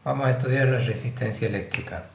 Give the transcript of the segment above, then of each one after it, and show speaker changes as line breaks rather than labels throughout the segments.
Vamos a estudiar la resistencia eléctrica.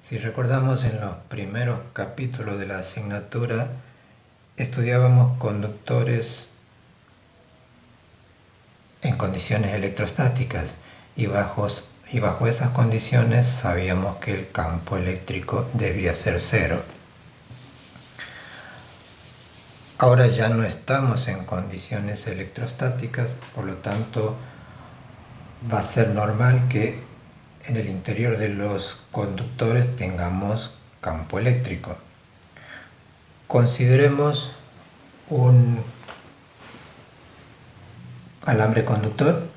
Si recordamos, en los primeros capítulos de la asignatura estudiábamos conductores en condiciones electrostáticas y bajo esas condiciones sabíamos que el campo eléctrico debía ser cero. Ahora ya no estamos en condiciones electrostáticas, por lo tanto va a ser normal que en el interior de los conductores tengamos campo eléctrico. Consideremos un alambre conductor.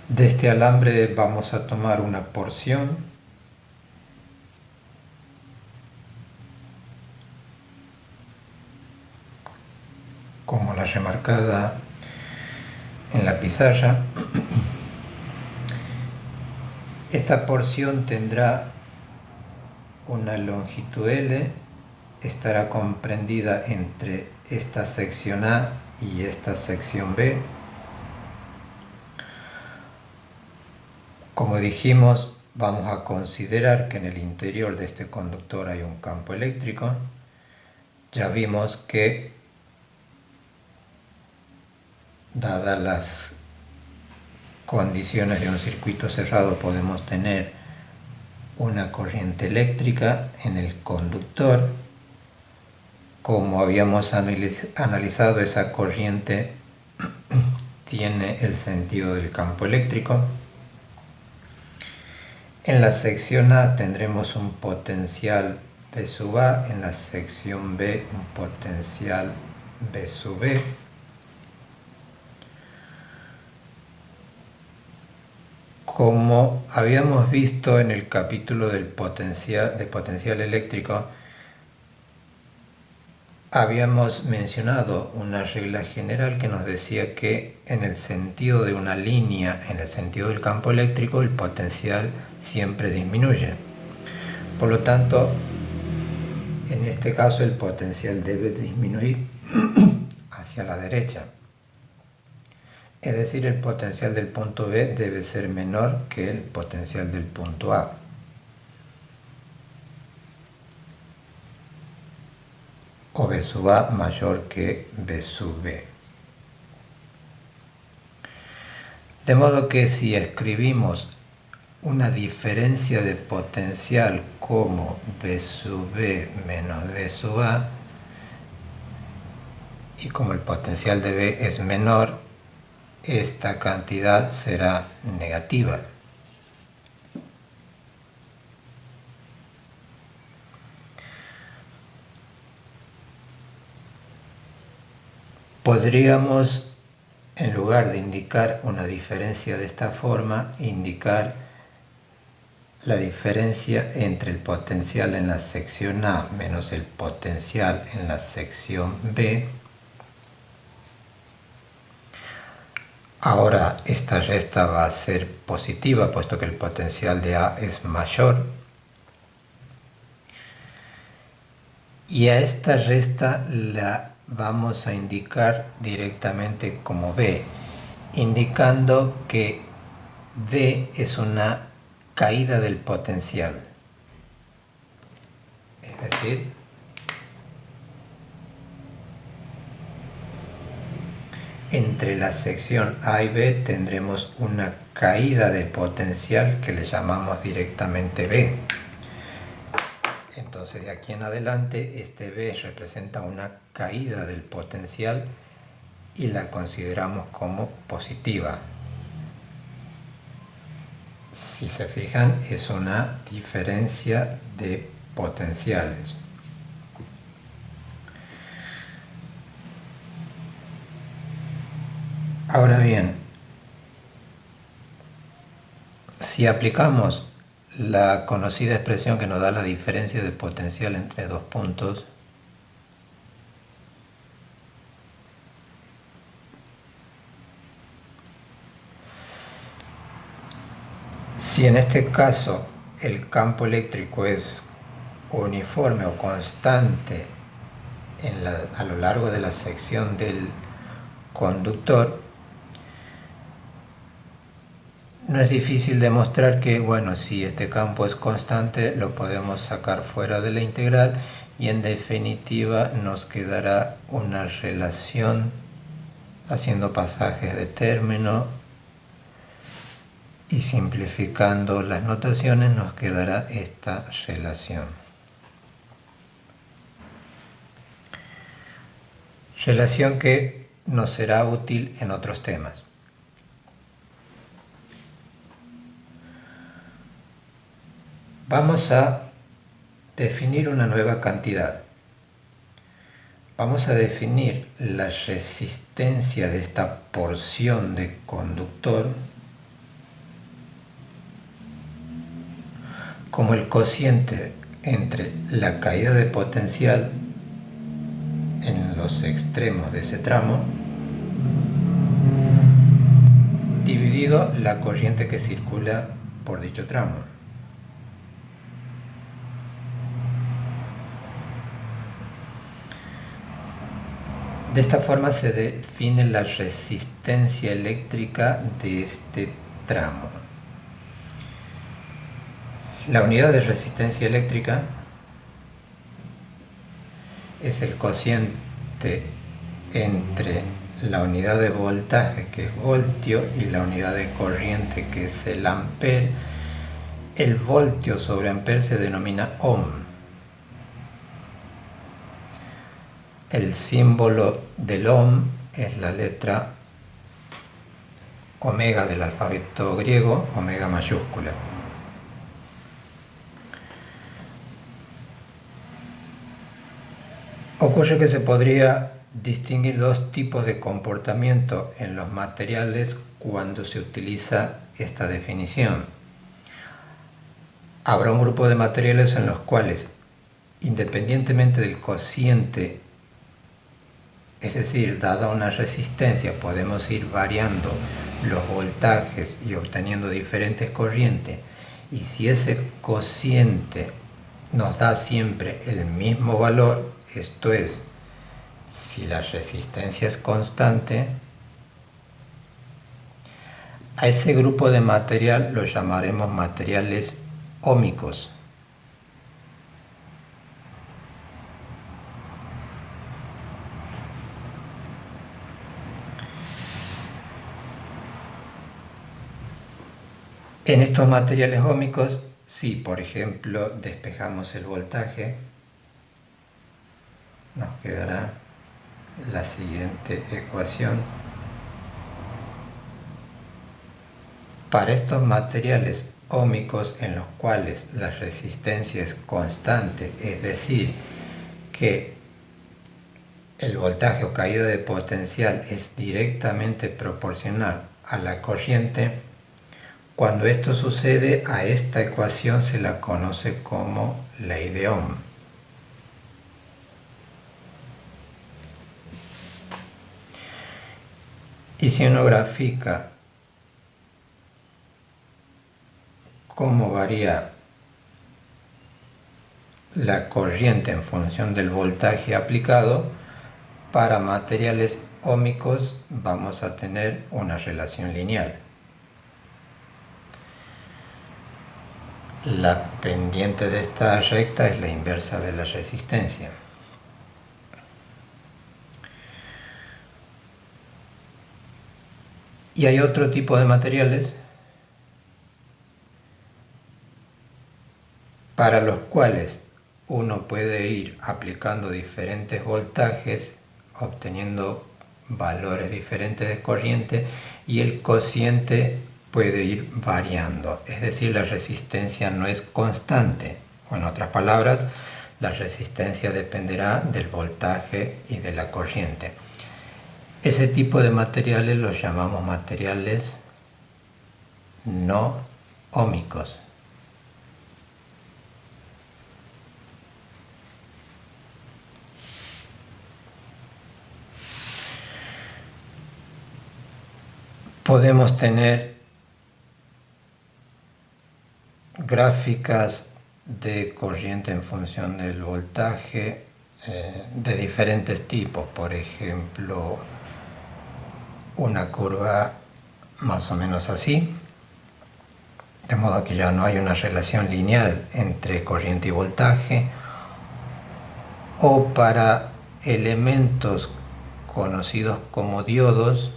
De este alambre vamos a tomar una porción como la remarcada en la pizarra. Esta porción tendrá una longitud L, estará comprendida entre esta sección A y esta sección B. Como dijimos, vamos a considerar que en el interior de este conductor hay un campo eléctrico. Ya vimos que, dadas las condiciones de un circuito cerrado, podemos tener una corriente eléctrica en el conductor. Como habíamos analizado, esa corriente tiene el sentido del campo eléctrico. En la sección A tendremos un potencial V sub A, en la sección B un potencial V sub B. Como habíamos visto en el capítulo del potencial eléctrico, habíamos mencionado una regla general que nos decía que en el sentido de una línea, en el sentido del campo eléctrico, el potencial siempre disminuye. Por lo tanto, en este caso el potencial debe disminuir hacia la derecha. Es decir, el potencial del punto B debe ser menor que el potencial del punto A. O V sub A mayor que V sub B. De modo que si escribimos una diferencia de potencial como V sub B menos V sub A, y como el potencial de B es menor, esta cantidad será negativa. Podríamos, en lugar de indicar una diferencia de esta forma, indicar la diferencia entre el potencial en la sección A menos el potencial en la sección B. Ahora esta resta va a ser positiva, puesto que el potencial de A es mayor. Y a esta resta la vamos a indicar directamente como B, indicando que B es una caída del potencial. Es decir, entre la sección A y B tendremos una caída de potencial que le llamamos directamente B. Entonces, de aquí en adelante, este B representa una caída del potencial y la consideramos como positiva. Si se fijan, es una diferencia de potenciales. Ahora bien, si aplicamos la conocida expresión que nos da la diferencia de potencial entre dos puntos, si en este caso el campo eléctrico es uniforme o constante a lo largo de la sección del conductor, no es difícil demostrar que, bueno, si este campo es constante, lo podemos sacar fuera de la integral y en definitiva nos quedará una relación haciendo pasajes de término y simplificando las notaciones nos quedará esta relación. Relación que nos será útil en otros temas. Vamos a definir una nueva cantidad. Vamos a definir la resistencia de esta porción de conductor como el cociente entre la caída de potencial en los extremos de ese tramo dividido la corriente que circula por dicho tramo. De esta forma se define la resistencia eléctrica de este tramo. La unidad de resistencia eléctrica es el cociente entre la unidad de voltaje, que es voltio, y la unidad de corriente, que es el amper. El voltio sobre amper se denomina ohm. El símbolo del ohm es la letra omega del alfabeto griego, omega mayúscula. Ocurre que se podría distinguir dos tipos de comportamiento en los materiales cuando se utiliza esta definición. Habrá un grupo de materiales en los cuales, independientemente del cociente, es decir, dada una resistencia, podemos ir variando los voltajes y obteniendo diferentes corrientes. Y si ese cociente nos da siempre el mismo valor, esto es, si la resistencia es constante, a ese grupo de material lo llamaremos materiales óhmicos. En estos materiales óhmicos, si por ejemplo despejamos el voltaje, nos quedará la siguiente ecuación. Para estos materiales óhmicos en los cuales la resistencia es constante, es decir, que el voltaje o caída de potencial es directamente proporcional a la corriente, cuando esto sucede, a esta ecuación se la conoce como ley de Ohm. Y si uno grafica cómo varía la corriente en función del voltaje aplicado, para materiales óhmicos vamos a tener una relación lineal. La pendiente de esta recta es la inversa de la resistencia. Y hay otro tipo de materiales para los cuales uno puede ir aplicando diferentes voltajes, obteniendo valores diferentes de corriente, y el cociente puede ir variando, es decir, la resistencia no es constante, o en otras palabras, la resistencia dependerá del voltaje y de la corriente. Ese tipo de materiales los llamamos materiales no óhmicos. Podemos tener gráficas de corriente en función del voltaje de diferentes tipos, por ejemplo, una curva más o menos así, de modo que ya no hay una relación lineal entre corriente y voltaje, o para elementos conocidos como diodos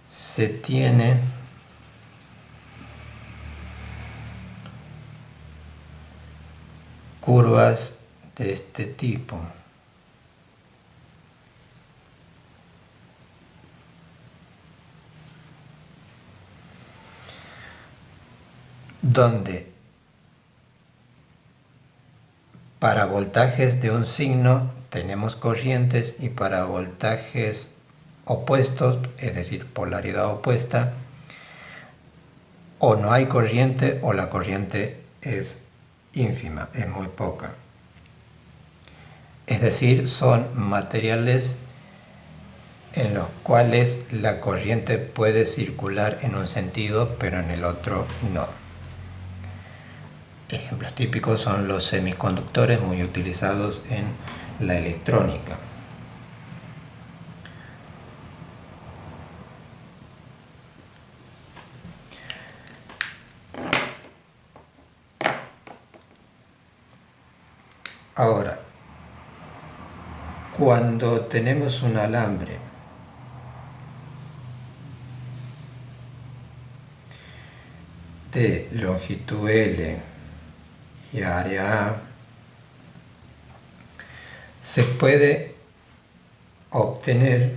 se tiene curvas de este tipo, donde para voltajes de un signo tenemos corrientes y para voltajes opuestos, es decir, polaridad opuesta, o no hay corriente o la corriente es ínfima, es muy poca. Es decir, son materiales en los cuales la corriente puede circular en un sentido, pero en el otro no. Ejemplos típicos son los semiconductores, muy utilizados en la electrónica. Ahora, cuando tenemos un alambre de longitud L y área A, se puede obtener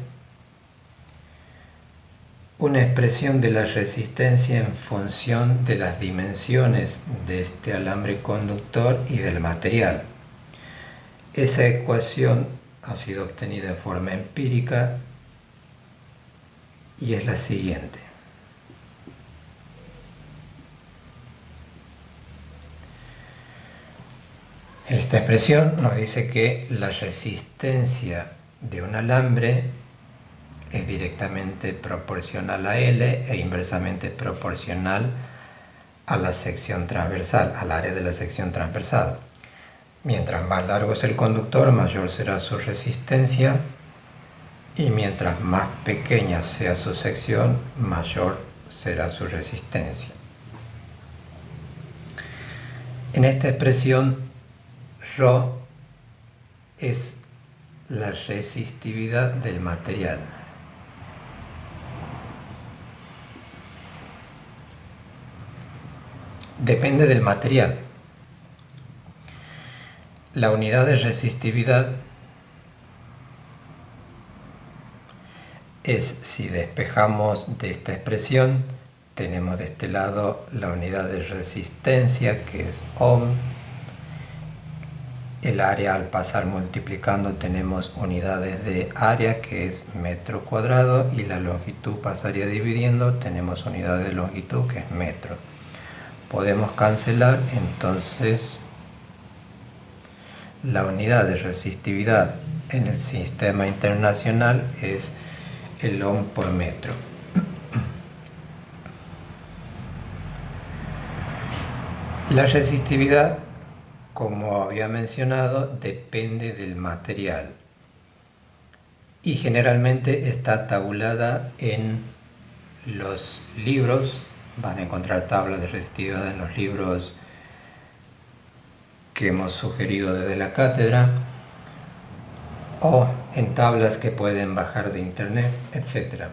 una expresión de la resistencia en función de las dimensiones de este alambre conductor y del material. Esa ecuación ha sido obtenida en forma empírica y es la siguiente. Esta expresión nos dice que la resistencia de un alambre es directamente proporcional a L e inversamente proporcional a la sección transversal, al área de la sección transversal. Mientras más largo es el conductor, mayor será su resistencia, y mientras más pequeña sea su sección, mayor será su resistencia. En esta expresión, ρ es la resistividad del material. Depende del material. La unidad de resistividad es, si despejamos de esta expresión, tenemos de este lado la unidad de resistencia, que es ohm. El área, al pasar multiplicando, tenemos unidades de área, que es metro cuadrado, y la longitud pasaría dividiendo, tenemos unidades de longitud, que es metro. Podemos cancelar, entonces la unidad de resistividad en el sistema internacional es el ohm por metro. La resistividad, como había mencionado, depende del material y generalmente está tabulada en los libros. Van a encontrar tablas de resistividad en los libros que hemos sugerido desde la cátedra, o en tablas que pueden bajar de internet, etc.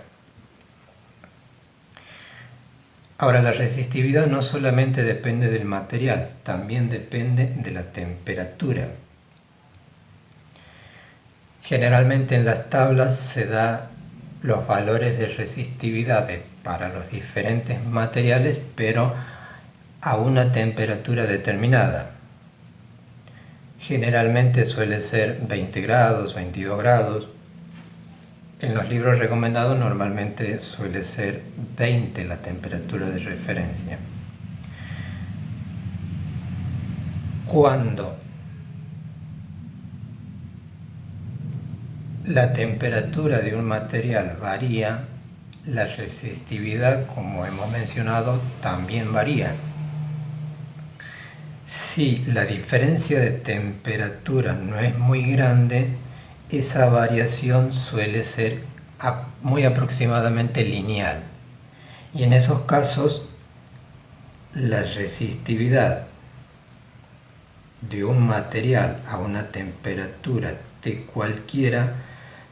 Ahora, la resistividad no solamente depende del material, también depende de la temperatura. Generalmente en las tablas se da los valores de resistividad para los diferentes materiales, pero a una temperatura determinada. Generalmente suele ser 20 grados, 22 grados. En los libros recomendados normalmente suele ser 20 la temperatura de referencia. Cuando la temperatura de un material varía, la resistividad, como hemos mencionado, también varía. Si la diferencia de temperatura no es muy grande, esa variación suele ser muy aproximadamente lineal. Y en esos casos, la resistividad de un material a una temperatura T cualquiera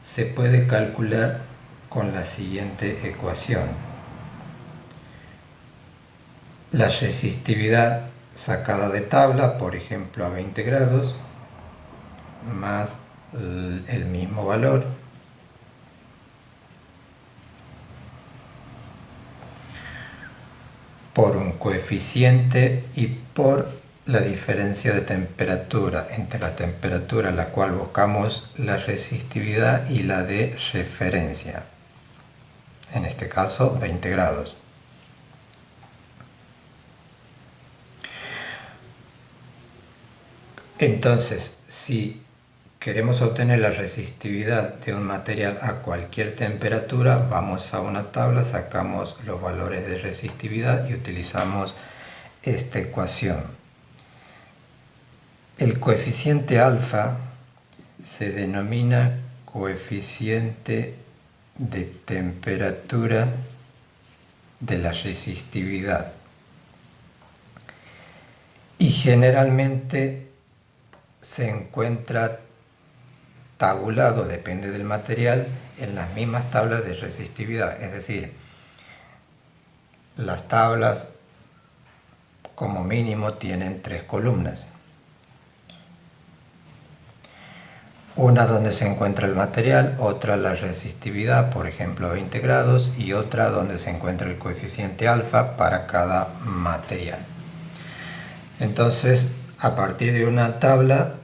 se puede calcular con la siguiente ecuación. La resistividad sacada de tabla, por ejemplo a 20 grados, más el mismo valor por un coeficiente y por la diferencia de temperatura entre la temperatura a la cual buscamos la resistividad y la de referencia, en este caso 20 grados. Entonces, si queremos obtener la resistividad de un material a cualquier temperatura, vamos a una tabla, sacamos los valores de resistividad y utilizamos esta ecuación. El coeficiente alfa se denomina coeficiente de temperatura de la resistividad y generalmente se encuentra tabulado, depende del material, en las mismas tablas de resistividad, es decir, las tablas como mínimo tienen 3 columnas. Una donde se encuentra el material, otra la resistividad, por ejemplo 20 grados, y otra donde se encuentra el coeficiente alfa para cada material. Entonces, a partir de una tabla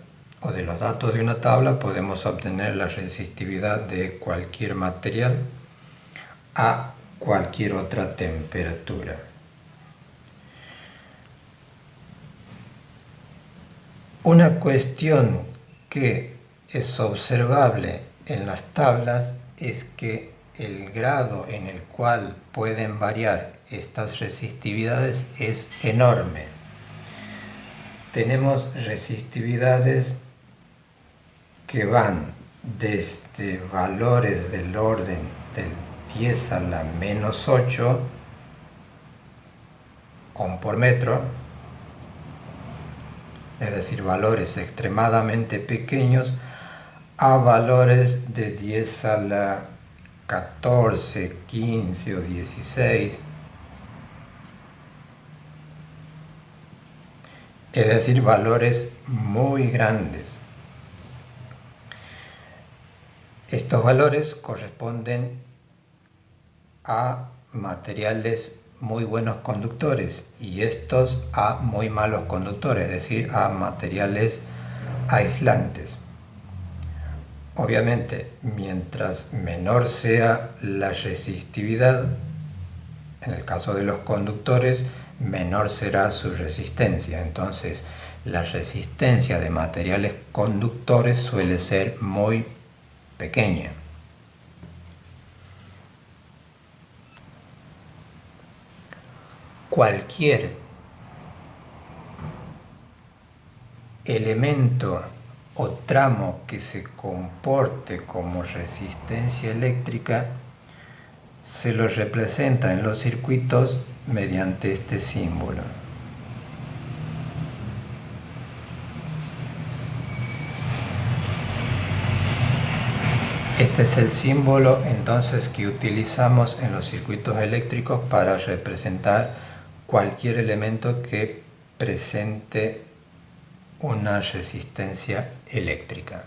o de los datos de una tabla podemos obtener la resistividad de cualquier material a cualquier otra temperatura. Una cuestión que es observable en las tablas es que el grado en el cual pueden variar estas resistividades es enorme. Tenemos resistividades que van desde valores del orden del 10 a la menos 8 ohm por metro, es decir, valores extremadamente pequeños, a valores de 10 a la 14, 15 o 16, es decir, valores muy grandes. Estos valores corresponden a materiales muy buenos conductores y estos a muy malos conductores, es decir, a materiales aislantes. Obviamente, mientras menor sea la resistividad, en el caso de los conductores, menor será su resistencia. Entonces, la resistencia de materiales conductores suele ser muy pequeña. Cualquier elemento o tramo que se comporte como resistencia eléctrica se lo representa en los circuitos mediante este símbolo. Este es el símbolo entonces que utilizamos en los circuitos eléctricos para representar cualquier elemento que presente una resistencia eléctrica.